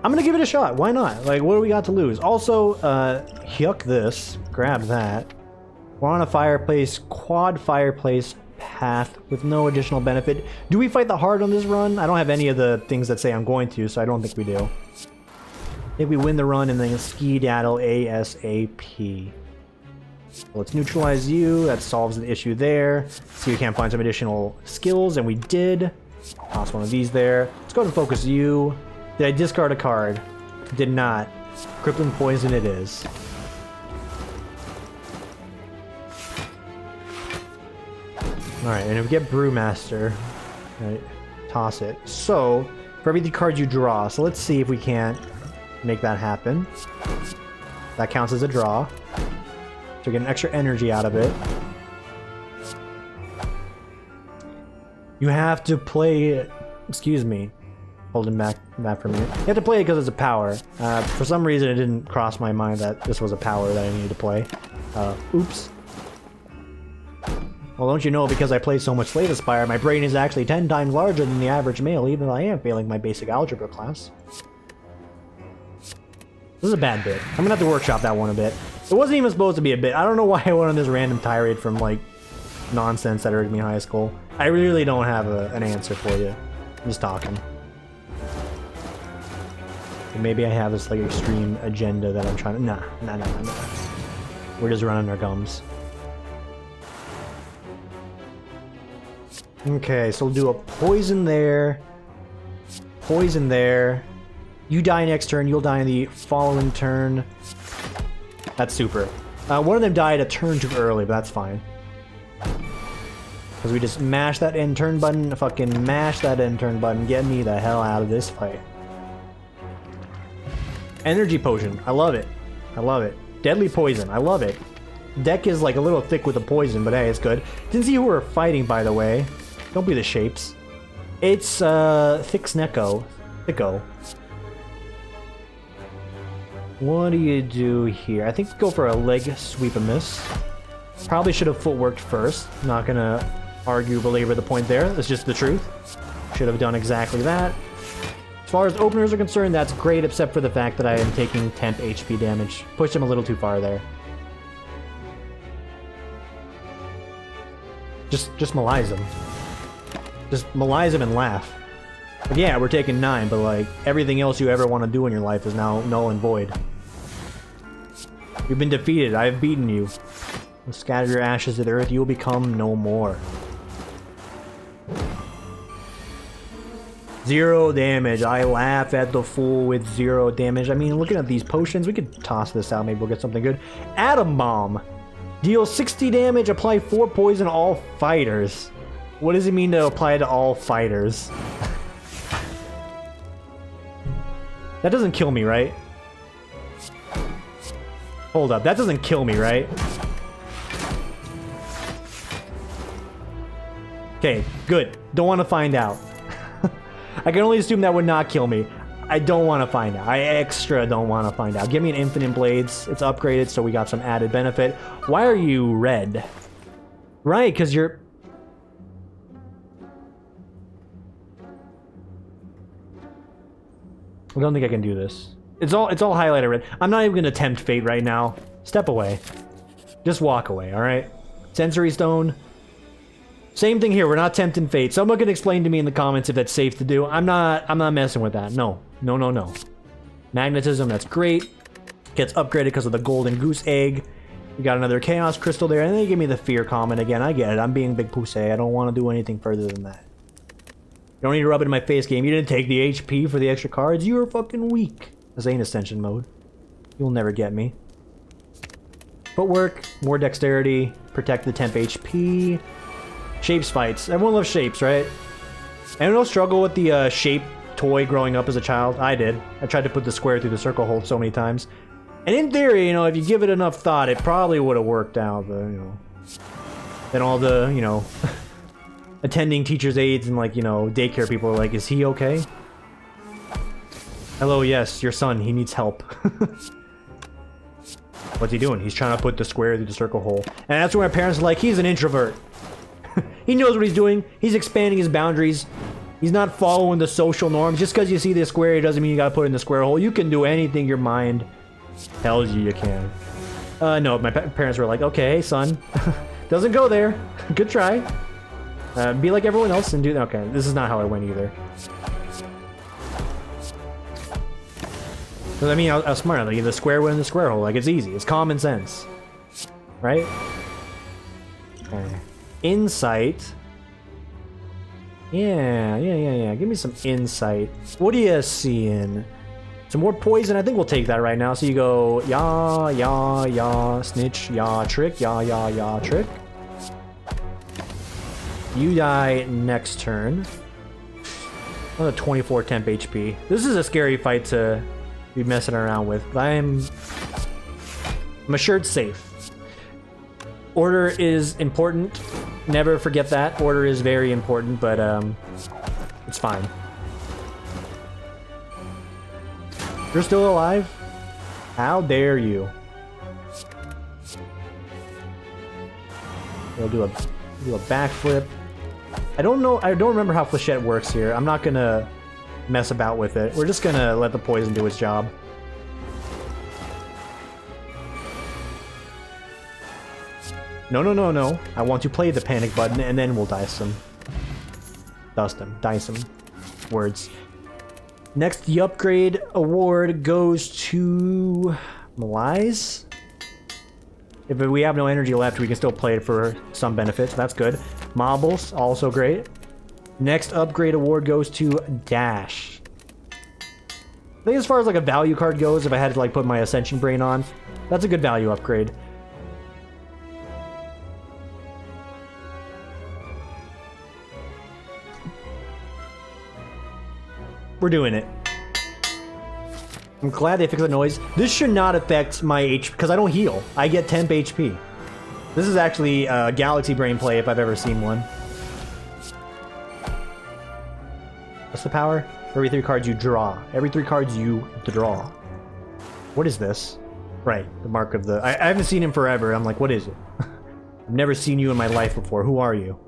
I'm gonna give it a shot. Why not? Like, what do we got to lose? Also, yuck this. Grab that. We're on a fireplace, quad fireplace path with no additional benefit. Do we fight the hard on this run? I don't have any of the things that say I'm going to, so I don't think we do. think we win the run and then ski-daddle ASAP. Let's neutralize you. That solves the issue there. See if we can't find some additional skills, and we did. Toss one of these there. Let's go ahead and focus you. Did I discard a card? Did not. Crippling poison it is. Alright, and if we get Brewmaster, right, toss it. So, for every card you draw, so let's see if we can't make that happen. That counts as a draw. So we get an extra energy out of it. You have to play it. Excuse me. Holding back for a minute. You have to play it because it's a power. For some reason, it didn't cross my mind that this was a power that I needed to play. Oops. Well, don't you know, because I play so much Slay the Spire, my brain is actually 10 times larger than the average male, even though I am failing my basic algebra class. This is a bad bit. I'm gonna have to workshop that one a bit. It wasn't even supposed to be a bit. I don't know why I went on this random tirade from, like, nonsense that irked me in high school. I really don't have an answer for you. I'm just talking. And maybe I have this, like, extreme agenda that I'm trying to... Nah. We're just running our gums. Okay, so we'll do a poison there. Poison there. You die next turn, you'll die in the following turn. That's super. One of them died a turn too early, but that's fine. Because we just mash that end turn button, fucking mash that end turn button, get me the hell out of this fight. Energy potion, I love it. I love it. Deadly poison, I love it. Deck is like a little thick with the poison, but hey, it's good. Didn't see who we're fighting, by the way. Don't be the shapes. It's Thicko. What do you do here? I think go for a leg sweep and miss. Probably should have footworked first. Not gonna argue, belabor the point there. That's just the truth. Should have done exactly that. As far as openers are concerned, that's great, except for the fact that I am taking temp HP damage. Pushed him a little too far there. Just malize him. Just malize him and laugh. Like, yeah, we're taking 9, but like everything else you ever want to do in your life is now null and void. You've been defeated. I have beaten you. Scatter your ashes to the earth. You will become no more. 0 damage. I laugh at the fool with 0 damage. I mean, looking at these potions, we could toss this out. Maybe we'll get something good. Atom Bomb. Deal 60 damage. Apply 4 poison to all fighters. What does it mean to apply to all fighters? That doesn't kill me, right? Hold up. That doesn't kill me, right? Okay, good. Don't want to find out. I can only assume that would not kill me. I don't want to find out. I extra don't want to find out. Give me an Infinite Blades. It's upgraded, so we got some added benefit. Why are you red? Right, because you're... I don't think I can do this. It's all highlighted red. I'm not even going to tempt fate right now. Step away. Just walk away, alright? Sensory Stone... Same thing here, we're not tempting fate. Someone can explain to me in the comments if that's safe to do. I'm not messing with that. No. Magnetism, that's great. Gets upgraded because of the golden goose egg. We got another chaos crystal there, and they give me the fear comment again. I get it. I'm being big pussy. I don't want to do anything further than that. You don't need to rub it in my face, game. You didn't take the HP for the extra cards. You were fucking weak. This ain't Ascension mode. You'll never get me. Footwork, more dexterity, protect the temp HP. Shapes fights. Everyone loves shapes, right? Anyone else struggle with the shape toy growing up as a child? I did. I tried to put the square through the circle hole so many times. And in theory, you know, if you give it enough thought, it probably would have worked out, but, you know. Then all the, you know, attending teachers' aides and, like, you know, daycare people are like, is he okay? Hello, yes, your son, he needs help. What's he doing? He's trying to put the square through the circle hole. And that's where my parents are like, he's an introvert. He knows what he's doing. He's expanding his boundaries. He's not following the social norms. Just because you see the square doesn't mean you gotta put it in the square hole. You can do anything your mind tells you you can. No, my parents were like, okay, hey, son. Doesn't go there. Good try. Be like everyone else and do that. Okay, this is not how I went either. I mean, I was smart. Like, the square win the square hole. Like, it's easy. It's common sense. Right? Okay. Insight. Yeah. Give me some insight. What do you see in? Some more poison. I think we'll take that right now. So you go, ya, snitch, ya, trick, ya, trick. You die next turn. Another 24 temp HP. This is a scary fight to be messing around with. I'm assured safe. Order is important. Never forget that. Order is very important, but it's fine. You're still alive? How dare you? We'll do a backflip. I don't know. I don't remember how Flechette works here. I'm not gonna mess about with it. We're just gonna let the poison do its job. No. I want to play the panic button and then we'll dice him. Dice him. Words. Next, the upgrade award goes to Malize. If we have no energy left, we can still play it for some benefits. That's good. Mobles, also great. Next upgrade award goes to Dash. I think as far as like a value card goes, if I had to like put my Ascension Brain on, that's a good value upgrade. We're doing it. I'm glad they fixed the noise. This should not affect my HP, because I don't heal. I get temp HP. This is actually a Galaxy Brain play if I've ever seen one. What's the power? Every 3 cards you draw. Every 3 cards you draw. What is this? Right, the mark of the... I haven't seen him forever. I'm like, what is it? I've never seen you in my life before. Who are you?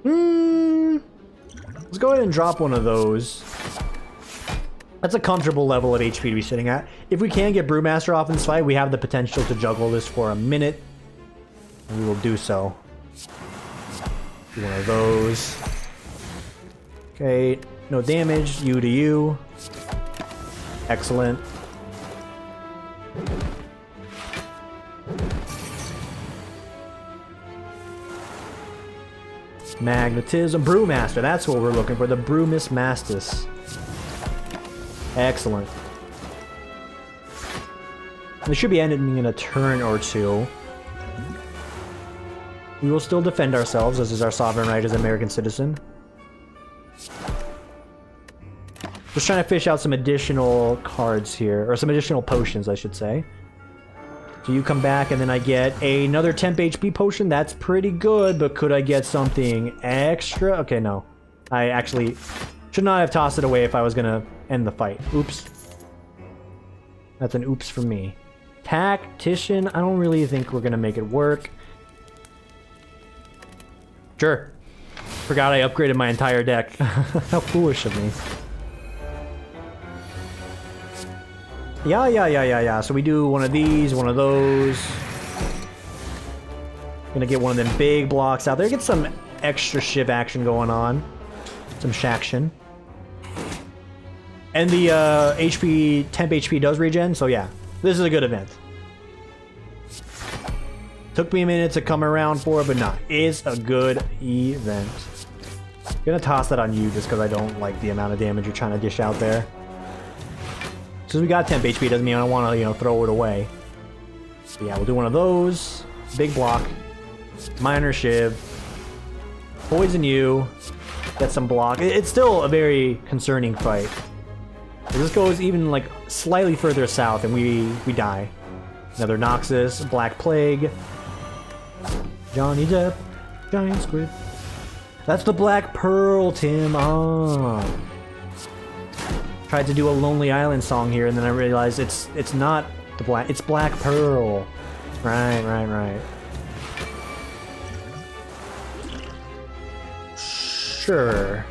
Let's go ahead and drop one of those. That's a comfortable level of HP to be sitting at. If we can get Brewmaster off in this fight, we have the potential to juggle this for a minute. And we will do so. Do one of those. Okay, no damage. You to you. Excellent. Magnetism. Brewmaster. That's what we're looking for. The Brewmiss Mastis. Excellent. We should be ending in a turn or two. We will still defend ourselves, as is our sovereign right as an American citizen. Just trying to fish out some additional cards here, or some additional potions, I should say. So you come back, and then I get another temp HP potion. That's pretty good, but could I get something extra? Okay, no. I actually should not have tossed it away if I was gonna end the fight. Oops. That's an oops from me. Tactician, I don't really think we're gonna make it work. Sure. Forgot I upgraded my entire deck. How foolish of me. Yeah. So we do one of these, one of those. Gonna get one of them big blocks out there. Get some extra shiv action going on. Some shaction. And the temp HP does regen, so yeah. This is a good event. Took me a minute to come around for it, but nah, it's a good event. Gonna toss that on you just because I don't like the amount of damage you're trying to dish out there. Since we got temp HP doesn't mean I don't want to, throw it away. So yeah, we'll do one of those. Big block. Minor shiv. Poison you. Get some block. It's still a very concerning fight. This goes even like slightly further south and we die. Another Noxus, Black Plague. Johnny Depp, Giant Squid. That's the Black Pearl, Tim. Tried to do a Lonely Island song here, and then I realized it's not the Black. It's Black Pearl. Right. Sure.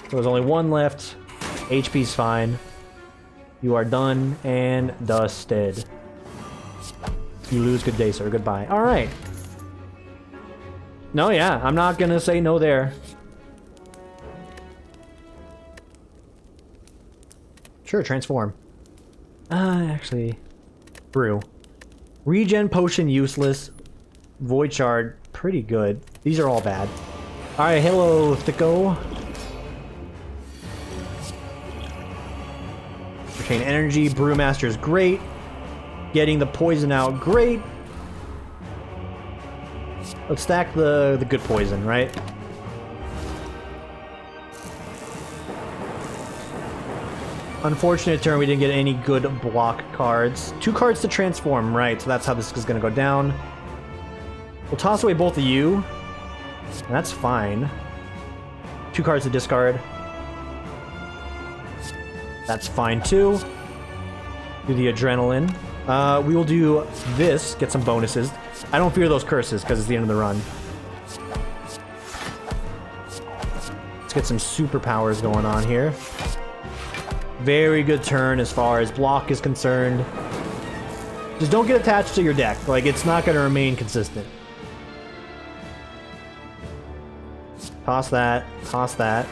There's only one left. HP's fine. You are done and dusted. You lose. Good day, sir. Goodbye. All right. No, yeah, I'm not gonna say no there. Sure, transform. Actually, brew. Regen potion useless. Void shard pretty good. These are all bad. All right, hello, Thicko. Retain energy. Brewmaster is great. Getting the poison out, great. Let's stack the good poison, right? Unfortunate turn, we didn't get any good block cards. 2 cards to transform, right? So that's how this is going to go down. We'll toss away both of you. And that's fine. 2 cards to discard. That's fine too. Do the adrenaline. We will do this, get some bonuses. I don't fear those curses because it's the end of the run. Let's get some superpowers going on here. Very good turn as far as block is concerned. Just don't get attached to your deck. Like, it's not going to remain consistent. Toss that. Toss that.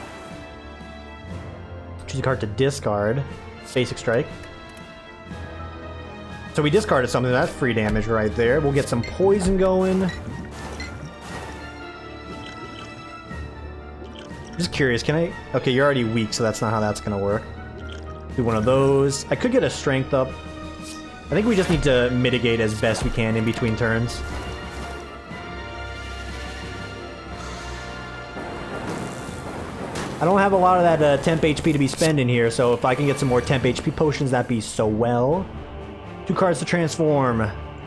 Choose a card to discard. Basic strike. So we discarded something. That's free damage right there. We'll get some poison going. Just curious, can I... Okay, you're already weak, so that's not how that's going to work. Do one of those. I could get a strength up. I think we just need to mitigate as best we can in between turns. I don't have a lot of that temp HP to be spending here, so if I can get some more temp HP potions, that'd be so well. 2 cards to transform.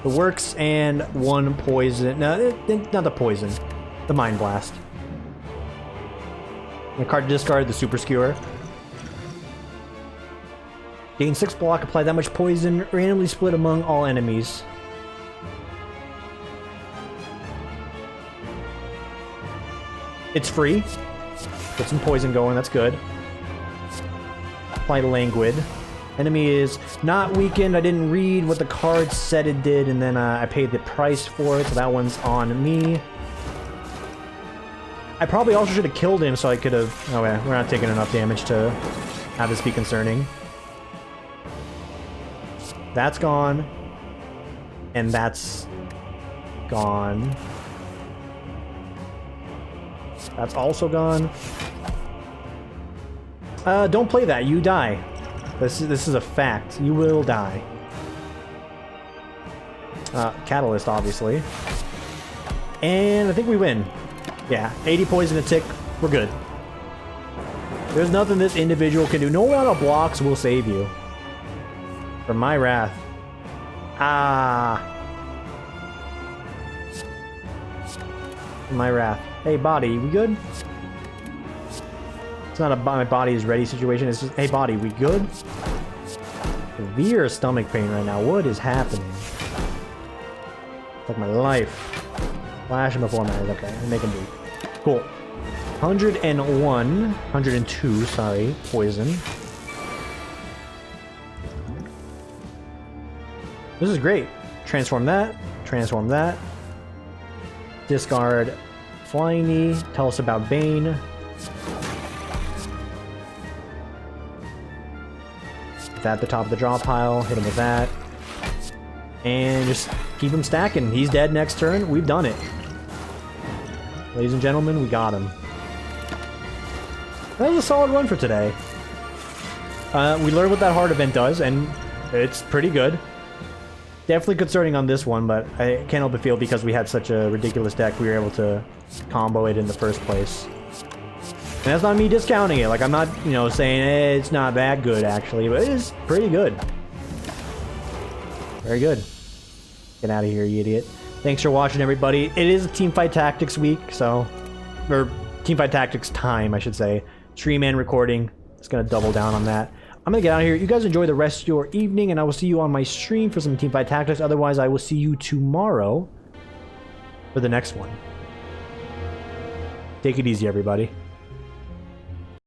The works and 1 poison. No, not the poison. The Mind Blast. And a card to discard, the Super Skewer. Gain 6 block, apply that much poison, randomly split among all enemies. It's free. Get some poison going, that's good. Apply Languid. Enemy is not weakened. I didn't read what the card said it did, and then I paid the price for it, so that one's on me. I probably also should have killed him, so I could have... Oh yeah, we're not taking enough damage to have this be concerning. That's gone. And that's gone. That's also gone. Don't play that. You die. This is a fact. You will die. Catalyst, obviously. And I think we win. Yeah, 80 poison a tick. We're good. There's nothing this individual can do. No amount of blocks will save you. From my wrath. Ah. From my wrath. Hey, body, we good? It's not a my body is ready situation. It's just, hey, body, we good? Severe stomach pain right now. What is happening? It's like my life. Flash him before my okay. Make him bleed. Cool. 101, 102. Sorry, poison. This is great. Transform that. Transform that. Discard Flying Knee. Tell us about Bane. Put that at the top of the draw pile. Hit him with that. And just keep him stacking. He's dead next turn. We've done it. Ladies and gentlemen, we got him. That was a solid run for today. We learned what that hard event does, and it's pretty good. Definitely concerning on this one, but I can't help but feel because we had such a ridiculous deck, we were able to combo it in the first place. And that's not me discounting it. Like, I'm not, you know, saying hey, it's not that good, actually, but it is pretty good. Very good. Get out of here, you idiot. Thanks for watching, everybody. It is Teamfight Tactics week, so... Or, Teamfight Tactics time, I should say. Stream and recording. It's gonna double down on that. I'm gonna get out of here. You guys enjoy the rest of your evening, and I will see you on my stream for some Teamfight Tactics. Otherwise, I will see you tomorrow for the next one. Take it easy, everybody.